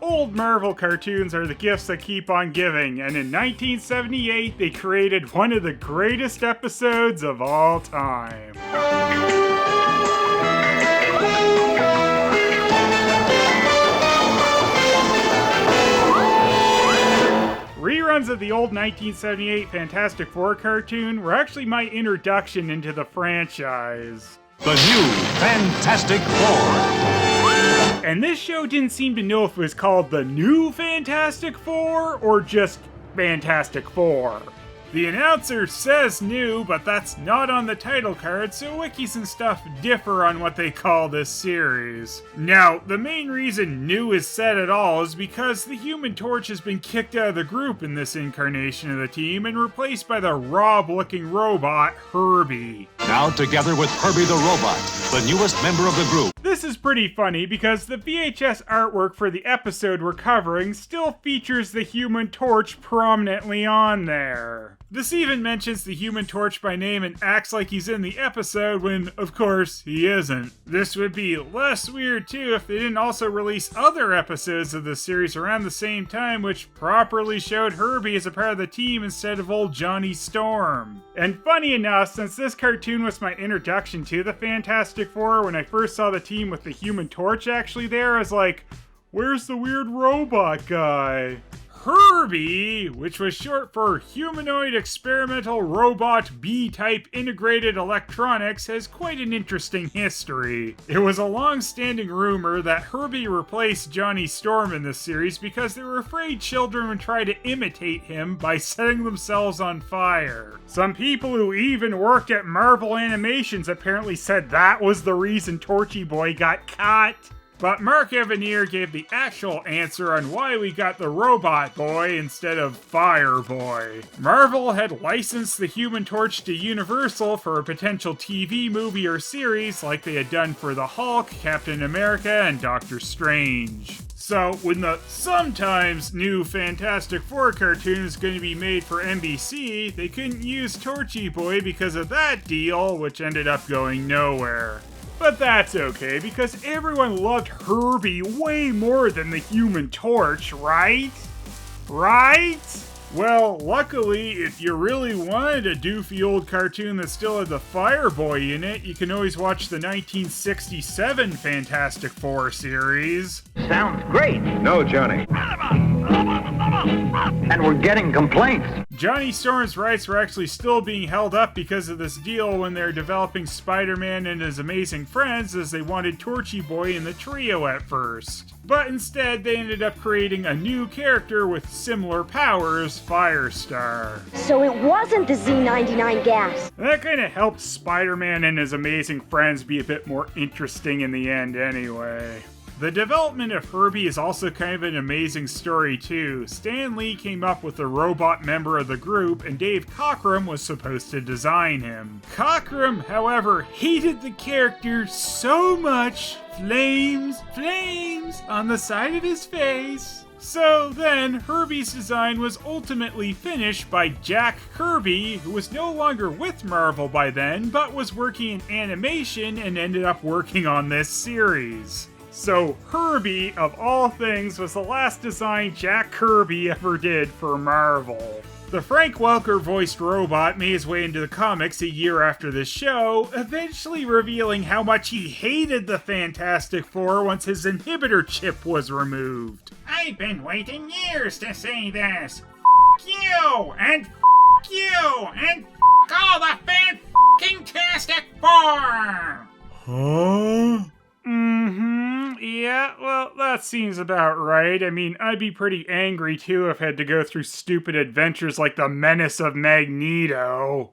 old Marvel cartoons are the gifts that keep on giving, and in 1978 they created one of the greatest episodes of all time. Reruns of the old 1978 Fantastic Four cartoon were actually my introduction into the franchise. The new Fantastic Four. And this show didn't seem to know if it was called the new Fantastic Four or just Fantastic Four. The announcer says new, but that's not on the title card, so wikis and stuff differ on what they call this series. Now, the main reason new is said at all is because the Human Torch has been kicked out of the group in this incarnation of the team and replaced by the Rob-looking robot, Herbie. Now together with Herbie the Robot, the newest member of the group. This is pretty funny because the VHS artwork for the episode we're covering still features the Human Torch prominently on there. This even mentions the Human Torch by name and acts like he's in the episode when, of course, he isn't. This would be less weird too if they didn't also release other episodes of the series around the same time which properly showed Herbie as a part of the team instead of old Johnny Storm. And funny enough, since this cartoon was my introduction to the Fantastic Four, when I first saw the team with the Human Torch actually there, I was like, where's the weird robot guy? Herbie, which was short for Humanoid Experimental Robot B-Type Integrated Electronics, has quite an interesting history. It was a long-standing rumor that Herbie replaced Johnny Storm in this series because they were afraid children would try to imitate him by setting themselves on fire. Some people who even worked at Marvel Animations apparently said that was the reason Torchy Boy got cut. But Mark Evanier gave the actual answer on why we got the Robot Boy instead of Fire Boy. Marvel had licensed the Human Torch to Universal for a potential TV movie or series like they had done for the Hulk, Captain America, and Doctor Strange. So, when the sometimes new Fantastic Four cartoon is going to be made for NBC, they couldn't use Torchy Boy because of that deal, which ended up going nowhere. But that's okay, because everyone loved Herbie way more than the Human Torch, right? Right? Well, luckily, if you really wanted a doofy old cartoon that still had the Fire Boy in it, you can always watch the 1967 Fantastic Four series. Sounds great. No, Johnny. And we're getting complaints. Johnny Storm's rights were actually still being held up because of this deal when they're developing Spider-Man and his amazing friends, as they wanted Torchy Boy in the trio at first. But instead, they ended up creating a new character with similar powers, Firestar. So it wasn't the Z99 gas. That kind of helped Spider-Man and his amazing friends be a bit more interesting in the end anyway. The development of Herbie is also kind of an amazing story too. Stan Lee came up with the robot member of the group, and Dave Cockrum was supposed to design him. Cockrum, however, hated the character so much, flames on the side of his face. So then, Herbie's design was ultimately finished by Jack Kirby, who was no longer with Marvel by then, but was working in animation and ended up working on this series. So Herbie, of all things, was the last design Jack Kirby ever did for Marvel. The Frank Welker-voiced robot made his way into the comics a year after this show, eventually revealing how much he hated the Fantastic Four once his inhibitor chip was removed. I've been waiting years to say this. F*** you! And f*** you! And f*** all the Fan-F***ing-tastic Four! Huh? Yeah, well, that seems about right. I mean, I'd be pretty angry too if I had to go through stupid adventures like the Menace of Magneto.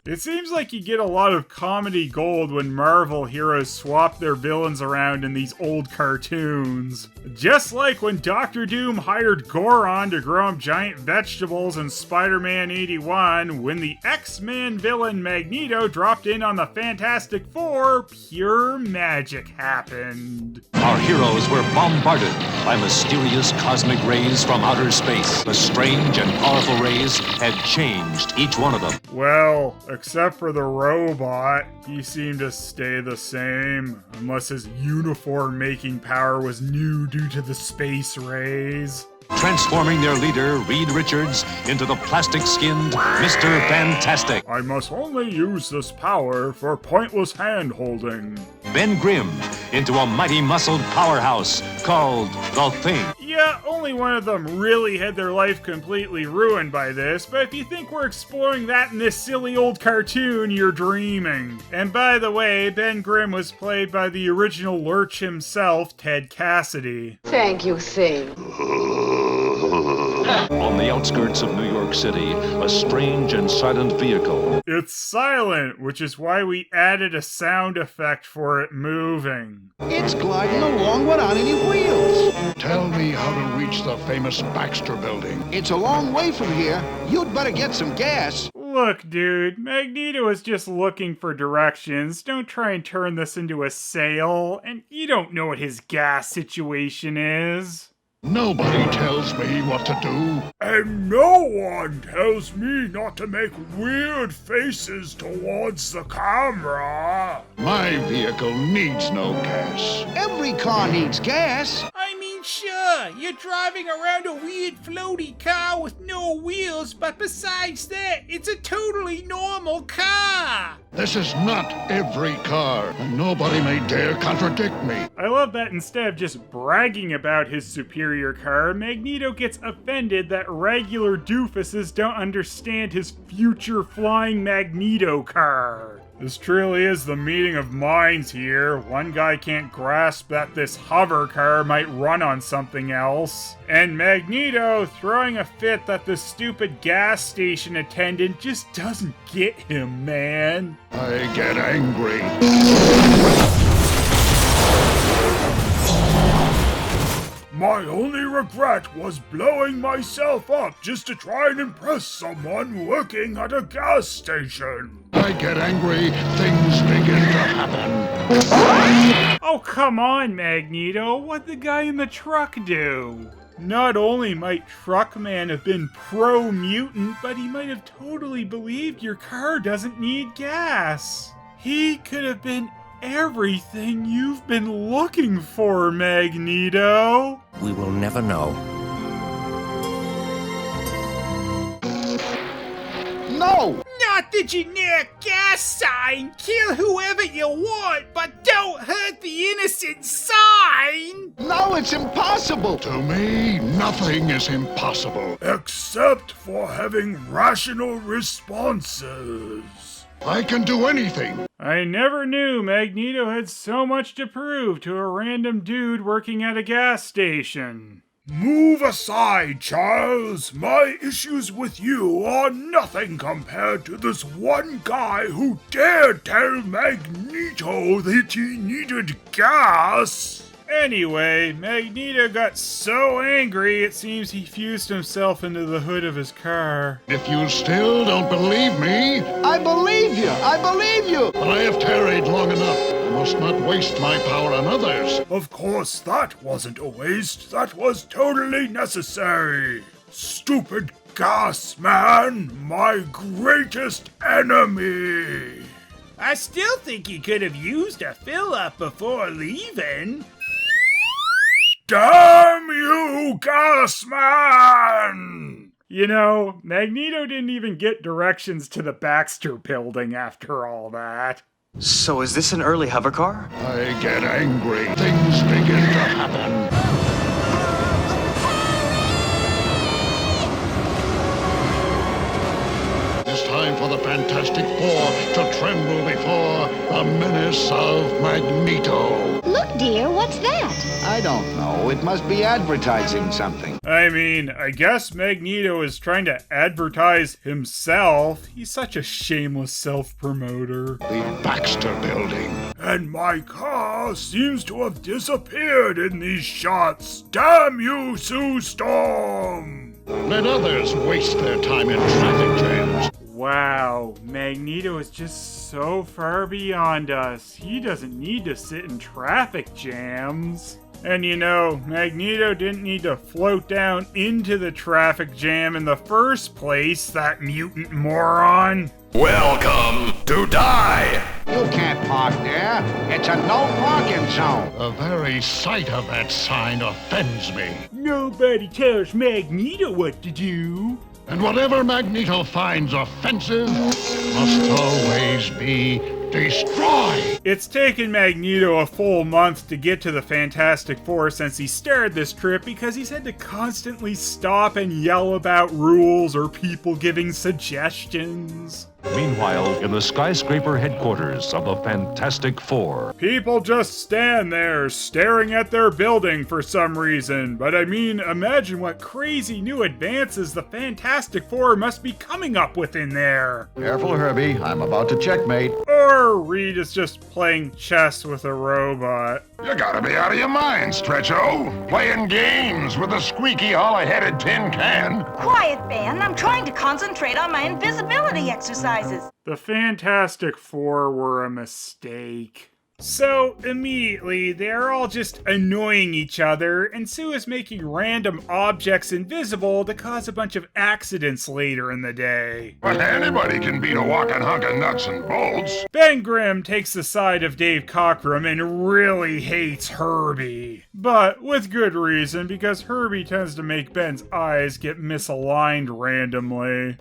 It seems like you get a lot of comedy gold when Marvel heroes swap their villains around in these old cartoons. Just like when Dr. Doom hired Goron to grow up giant vegetables in Spider-Man 81, when the X-Men villain Magneto dropped in on the Fantastic Four, pure magic happened. Our heroes were bombarded by mysterious cosmic rays from outer space. The strange and powerful rays had changed each one of them. Well, Except for the robot. He seemed to stay the same, unless his uniform-making power was new due to the space rays. Transforming their leader, Reed Richards, into the plastic-skinned Mr. Fantastic. I must only use this power for pointless hand-holding. Ben Grimm into a mighty muscled powerhouse called The Thing. Yeah, only one of them really had their life completely ruined by this, but if you think we're exploring that in this silly old cartoon, you're dreaming. And by the way, Ben Grimm was played by the original Lurch himself, Ted Cassidy. Thank you, Thing. On the outskirts of New York City, a strange and silent vehicle. It's silent, which is why we added a sound effect for it moving. It's gliding along without any wheels. Tell me how to reach the famous Baxter Building. It's a long way from here. You'd better get some gas. Look, dude, Magneto is just looking for directions. Don't try and turn this into a sale, and you don't know what his gas situation is. Nobody tells me what to do. And no one tells me not to make weird faces towards the camera. My vehicle needs no gas. Every car needs gas. I mean, sure, you're driving around a weird floaty car with no wheels, but besides that, it's a totally normal car. This is not every car, and nobody may dare contradict me. I love that instead of just bragging about his superior car, Magneto gets offended that regular doofuses don't understand his future flying Magneto car. This truly is the meeting of minds here. One guy can't grasp that this hover car might run on something else. And Magneto throwing a fit that the stupid gas station attendant just doesn't get him, man. I get angry. My only regret was blowing myself up just to try and impress someone working at a gas station. I get angry, things begin to happen. Oh, come on, Magneto. What'd the guy in the truck do? Not only might Truckman have been pro-mutant, but he might have totally believed your car doesn't need gas. He could have been everything you've been looking for, Magneto. We will never know. No! Not the generic gas sign. Kill whoever you want, but don't hurt the innocent sign. No, it's impossible. To me, nothing is impossible. Except for having rational responses. I can do anything. I never knew Magneto had so much to prove to a random dude working at a gas station. Move aside, Charles. My issues with you are nothing compared to this one guy who dared tell Magneto that he needed gas. Anyway, Magneto got so angry it seems he fused himself into the hood of his car. If you still don't believe me, I believe you. I believe you. but I have tarried long enough. I must not waste my power on others. Of course, that wasn't a waste. That was totally necessary. Stupid gas man, my greatest enemy. I still think you could have used a fill-up before leaving. Damn you, gas man! You know, Magneto didn't even get directions to the Baxter Building after all that. So is this an early hover car? I get angry, things begin to happen. It's time for the Fantastic Four to tremble before the menace of Magneto. Look, dear, what's that? I don't know. It must be advertising something. I mean, I guess Magneto is trying to advertise himself. He's such a shameless self-promoter. The Baxter Building. And my car seems to have disappeared in these shots. Damn you, Sue Storm! Let others waste their time in traffic jams. Wow, Magneto is just so far beyond us. He doesn't need to sit in traffic jams. And you know, Magneto didn't need to float down into the traffic jam in the first place, that mutant moron. Welcome to die! You can't park there. It's a no parking zone. The very sight of that sign offends me. Nobody tells Magneto what to do. And whatever Magneto finds offensive must always be destroyed. It's taken Magneto a full month to get to the Fantastic Four since he started this trip because he's had to constantly stop and yell about rules or people giving suggestions. Meanwhile, in the skyscraper headquarters of the Fantastic Four. People just stand there staring at their building for some reason, but I mean, imagine what crazy new advances the Fantastic Four must be coming up with in there. Careful, Herbie. I'm about to checkmate. Or Reed is just playing chess with a robot. You gotta be out of your mind, Stretcho. Playing games with a squeaky, hollow-headed tin can. Quiet, Ben. I'm trying to concentrate on my invisibility exercises. The Fantastic Four were a mistake. So, immediately, they're all just annoying each other, and Sue is making random objects invisible to cause a bunch of accidents later in the day. But anybody can beat a walking hunk of nuts and bolts. Ben Grimm takes the side of Dave Cockrum and really hates Herbie. But with good reason, because Herbie tends to make Ben's eyes get misaligned randomly.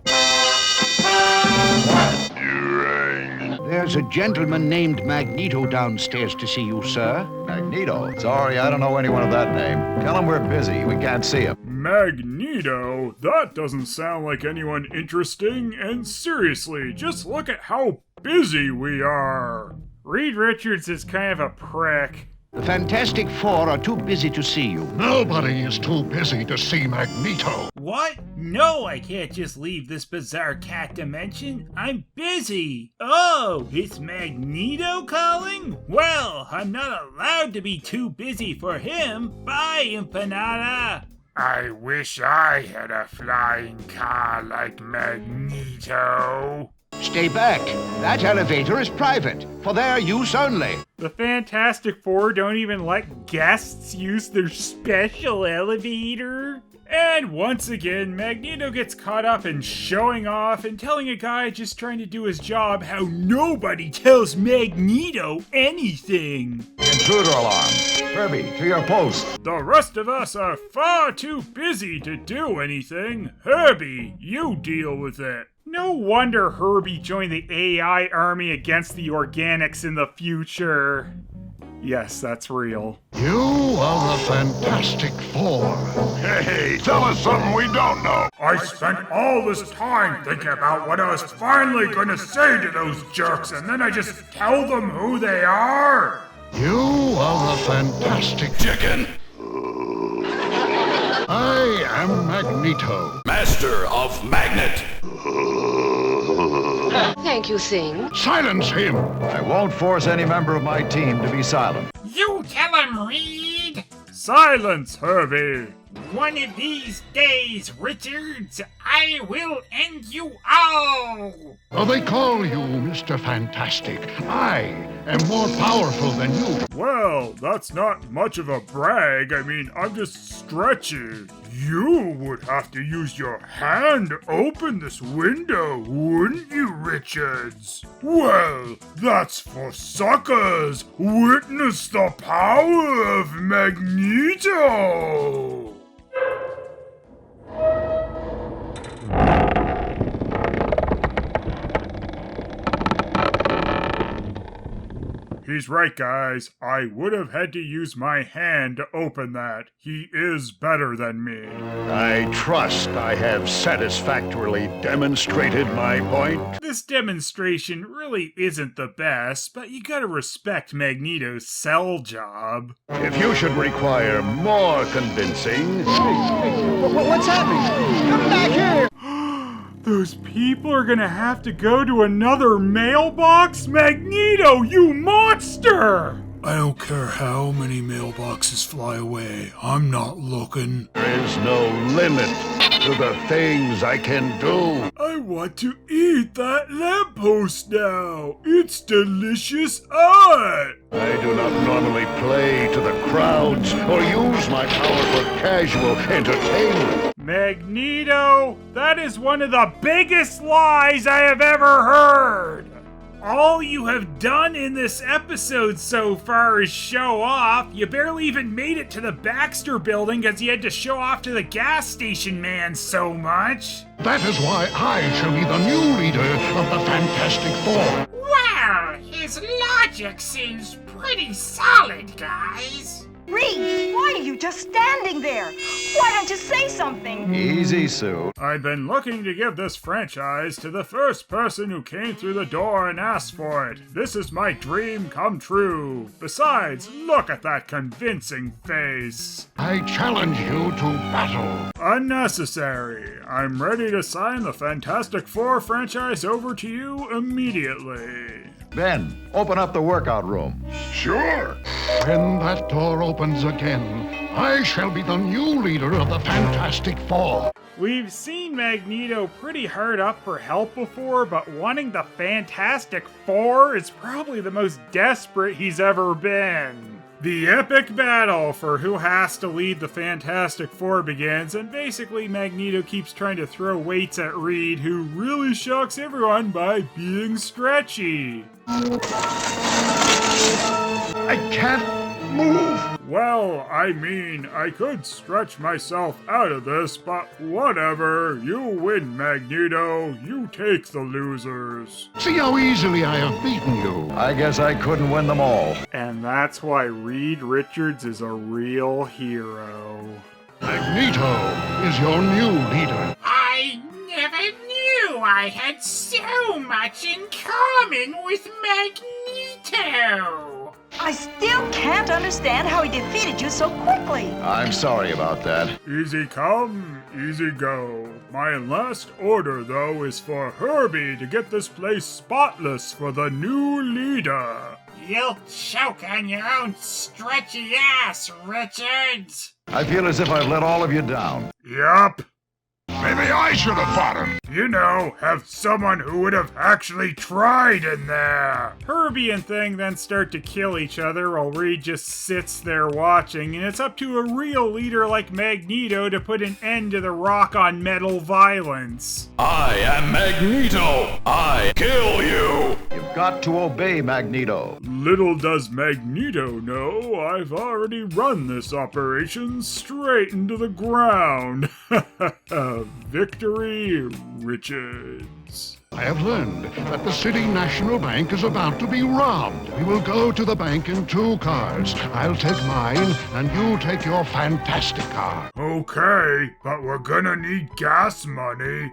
There's a gentleman named Magneto downstairs to see you, sir. Magneto? Sorry, I don't know anyone of that name. Tell him we're busy. We can't see him. Magneto? That doesn't sound like anyone interesting, and seriously, just look at how busy we are. Reed Richards is kind of a prick. The Fantastic Four are too busy to see you. Nobody is too busy to see Magneto. What? No, I can't just leave this bizarre cat dimension. I'm busy. Oh, it's Magneto calling? Well, I'm not allowed to be too busy for him. Bye, Empanada. I wish I had a flying car like Magneto. Stay back. That elevator is private, for their use only. The Fantastic Four don't even let guests use their special elevator. And once again, Magneto gets caught up in showing off and telling a guy just trying to do his job how nobody tells Magneto anything. Intruder alarm. Herbie, to your post. The rest of us are far too busy to do anything. Herbie, you deal with it. No wonder Herbie joined the AI army against the organics in the future. Yes, that's real. You are the Fantastic Four. Hey, tell us something we don't know. I spent all this time thinking about what I was finally gonna say to those jerks, and then I just tell them who they are. You are the Fantastic Chicken. I am Magneto. Master of Magnet. Thank you, Sing. Silence him. I won't force any member of my team to be silent. You tell him, Reed. Silence, Herbie. One of these days, Richards, I will end you all. Oh, they call you Mr. Fantastic. I am more powerful than you. Well, that's not much of a brag. I mean, I'm just stretchy. You would have to use your hand to open this window, wouldn't you, Richards? Well, that's for suckers. Witness the power of Magneto. He's right, guys. I would have had to use my hand to open that. He is better than me. I trust I have satisfactorily demonstrated my point. This demonstration really isn't the best, but you gotta respect Magneto's cell job. If you should require more convincing... What's happening? Come back here! Those people are gonna have to go to another mailbox? Magneto, you monster! I don't care how many mailboxes fly away. I'm not looking. There is no limit to the things I can do. I want to eat that lamppost now. It's delicious art. I do not normally play to the crowds or use my power for casual entertainment. Magneto, that is one of the biggest lies I have ever heard. All you have done in this episode so far is show off. You barely even made it to the Baxter building because you had to show off to the gas station man so much. That is why I shall be the new leader of the Fantastic Four. Well, his logic seems pretty solid, guys. Reed, why are you just standing there? Why don't you say something? Easy, Sue. I've been looking to give this franchise to the first person who came through the door and asked for it. This is my dream come true. Besides, look at that convincing face. I challenge you to battle. Unnecessary. I'm ready to sign the Fantastic Four franchise over to you immediately. Ben, open up the workout room. Sure. When that door opens again, I shall be the new leader of the Fantastic Four. We've seen Magneto pretty hard up for help before, but wanting the Fantastic Four is probably the most desperate he's ever been. The epic battle for who has to lead the Fantastic Four begins, and basically Magneto keeps trying to throw weights at Reed, who really shocks everyone by being stretchy. I can't move. Well, I mean, I could stretch myself out of this, but whatever. You win, Magneto. You take the losers. See how easily I have beaten you. I guess I couldn't win them all. And that's why Reed Richards is a real hero. Magneto is your new leader. I never knew I had so much in common with Magneto. I still can't understand how he defeated you so quickly. I'm sorry about that. Easy come, easy go. My last order, though, is for Herbie to get this place spotless for the new leader. You'll choke on your own stretchy ass, Richards. I feel as if I've let all of you down. Yup. Maybe I should have fought him. You know, have someone who would have actually tried in there. Herbie and Thing then start to kill each other while Reed just sits there watching, and it's up to a real leader like Magneto to put an end to the rock on metal violence. I am Magneto. I kill you. You've got to obey Magneto. Little does Magneto know, I've already run this operation straight into the ground. Victory, Richards. I have learned that the City National Bank is about to be robbed. We will go to the bank in 2 cars. I'll take mine, and you take your fantastic car. Okay, but we're gonna need gas money.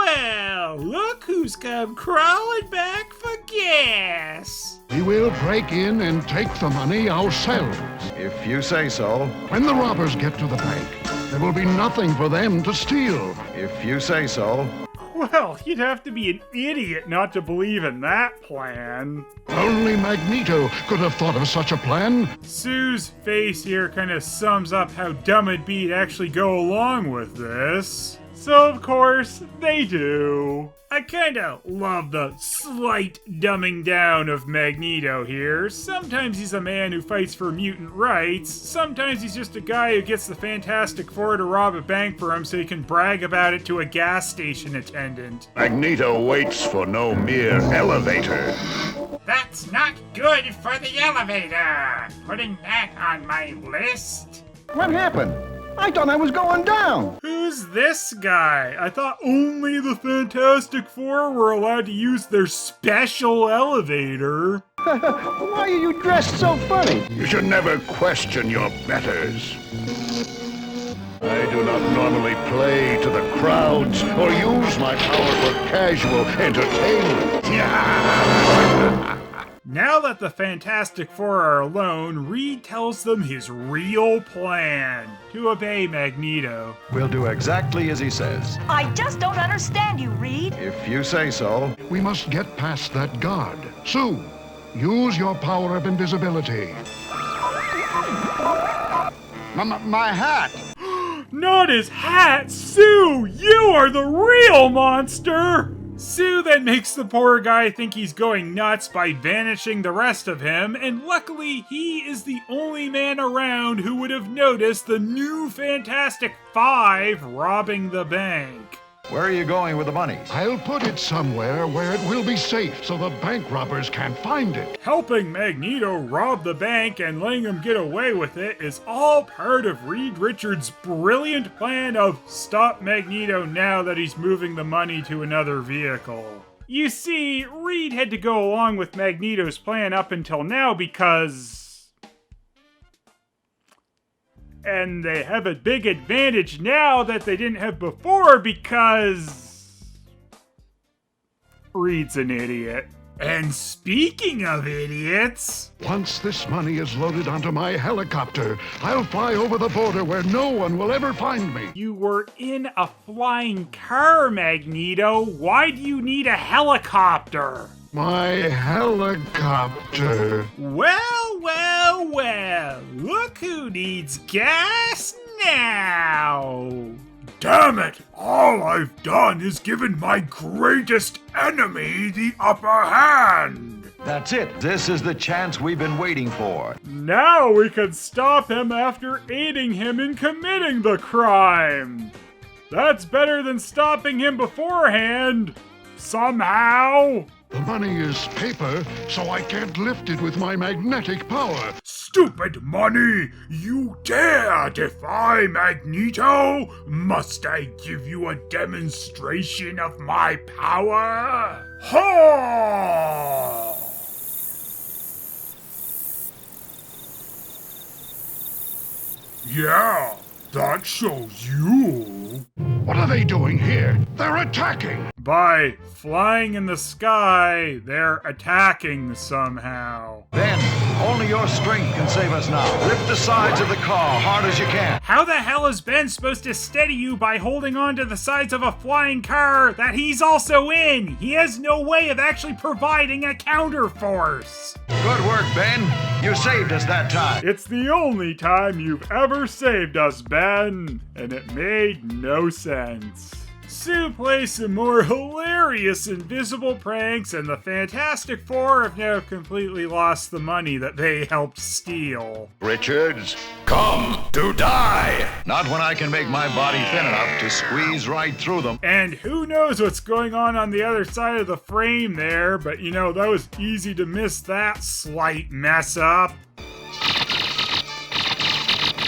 Well, look who's come crawling back for gas. We will break in and take the money ourselves. If you say so. When the robbers get to the bank, there will be nothing for them to steal. If you say so. Well, you'd have to be an idiot not to believe in that plan. Only Magneto could have thought of such a plan. Sue's face here kind of sums up how dumb it'd be to actually go along with this. So, of course, they do. I kinda love the slight dumbing down of Magneto here. Sometimes he's a man who fights for mutant rights. Sometimes he's just a guy who gets the Fantastic Four to rob a bank for him so he can brag about it to a gas station attendant. Magneto waits for no mere elevator. That's not good for the elevator. Putting that on my list. What happened? I thought I was going down. Who's this guy? I thought only the Fantastic Four were allowed to use their special elevator. Why are you dressed so funny? You should never question your betters. I do not normally play to the crowds or use my power for casual entertainment. Now that the Fantastic Four are alone, Reed tells them his real plan: to obey Magneto. We'll do exactly as he says. I just don't understand you, Reed. If you say so. We must get past that guard. Sue, use your power of invisibility. My hat! Not his hat! Sue, you are the real monster! Sue then makes the poor guy think he's going nuts by vanishing the rest of him, and luckily he is the only man around who would have noticed the new Fantastic Five robbing the bank. Where are you going with the money? I'll put it somewhere where it will be safe so the bank robbers can't find it. Helping Magneto rob the bank and letting him get away with it is all part of Reed Richards' brilliant plan of stop Magneto now that he's moving the money to another vehicle. You see, Reed had to go along with Magneto's plan up until now because... And they have a big advantage now that they didn't have before because... Reed's an idiot. And speaking of idiots... Once this money is loaded onto my helicopter, I'll fly over the border where no one will ever find me. You were in a flying car, Magneto. Why do you need a helicopter? My helicopter. Well, well, well. Look who needs gas now. Damn it! All I've done is given my greatest enemy the upper hand! That's it. This is the chance we've been waiting for. Now we can stop him after aiding him in committing the crime. That's better than stopping him beforehand. Somehow. The money is paper, so I can't lift it with my magnetic power. Stupid money! You dare defy Magneto? Must I give you a demonstration of my power? Ha! Yeah, that shows you. What are they doing here? They're attacking! By flying in the sky, they're attacking somehow. Ben, only your strength can save us now. Lift the sides of the car hard as you can. How the hell is Ben supposed to steady you by holding on to the sides of a flying car that he's also in? He has no way of actually providing a counterforce. Good work, Ben. You saved us that time. It's the only time you've ever saved us, Ben, and it made no sense. Sue plays some more hilarious invisible pranks, and the Fantastic Four have now completely lost the money that they helped steal. Richards, come to die! Not when I can make my body thin enough to squeeze right through them. And who knows what's going on the other side of the frame there, but you know, that was easy to miss that slight mess up.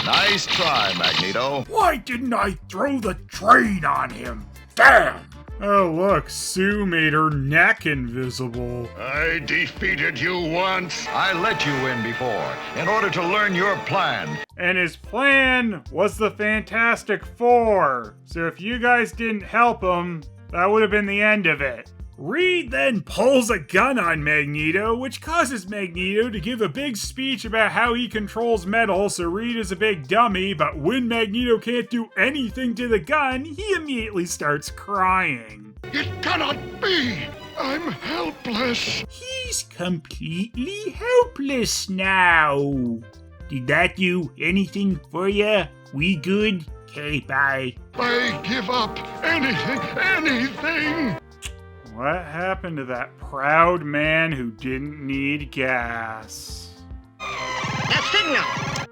Nice try, Magneto. Why didn't I throw the train on him? Damn! Oh look, Sue made her neck invisible. I defeated you once. I let you in before, in order to learn your plan. And his plan was the Fantastic Four. So if you guys didn't help him, that would have been the end of it. Reed then pulls a gun on Magneto, which causes Magneto to give a big speech about how he controls metal, so Reed is a big dummy, but when Magneto can't do anything to the gun, he immediately starts crying. It cannot be! I'm helpless! He's completely helpless now. Did that do anything for ya? We good? Okay, bye. I give up anything! What happened to that proud man who didn't need gas? The signal!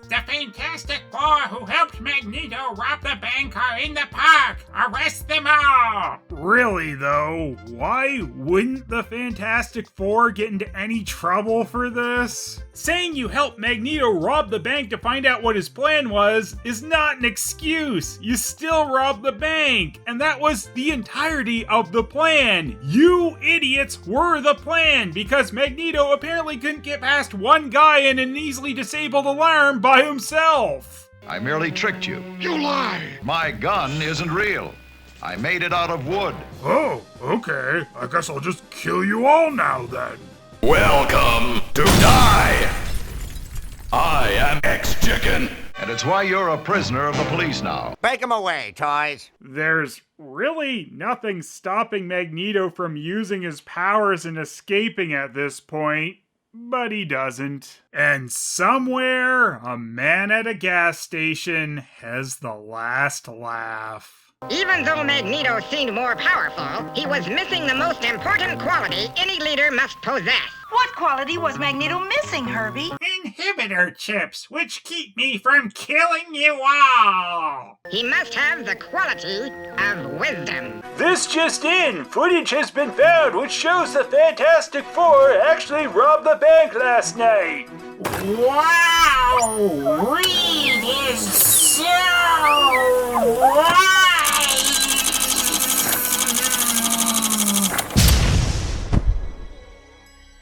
The Fantastic Four who helped Magneto rob the bank are in the park! Arrest them all! Really though, why wouldn't the Fantastic Four get into any trouble for this? Saying you helped Magneto rob the bank to find out what his plan was is not an excuse. You still robbed the bank, and that was the entirety of the plan. You idiots were the plan, because Magneto apparently couldn't get past one guy in an easily disabled alarm by himself. I merely tricked you. You lie! My gun isn't real. I made it out of wood. Oh, okay. I guess I'll just kill you all now then. Welcome to die. I am X-Chicken. And it's why you're a prisoner of the police now. Take him away, toys. There's really nothing stopping Magneto from using his powers and escaping at this point, but he doesn't. And somewhere, a man at a gas station has the last laugh. Even though Magneto seemed more powerful, he was missing the most important quality any leader must possess. What quality was Magneto missing, Herbie? Inhibitor chips, which keep me from killing you all. He must have the quality of wisdom. This just in, footage has been found which shows the Fantastic Four actually robbed the bank last night. Wow! Reed is so right!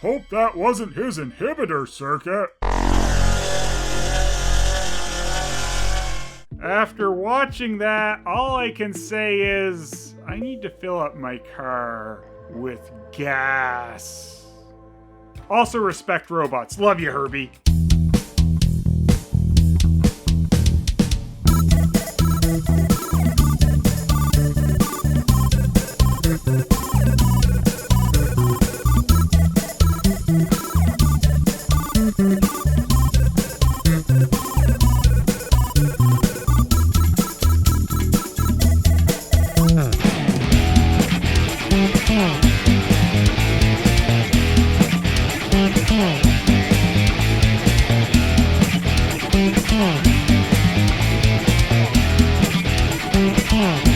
Hope that wasn't his inhibitor circuit. After watching that, all I can say is I need to fill up my car with gas. Also respect robots. Love you, Herbie. Yeah.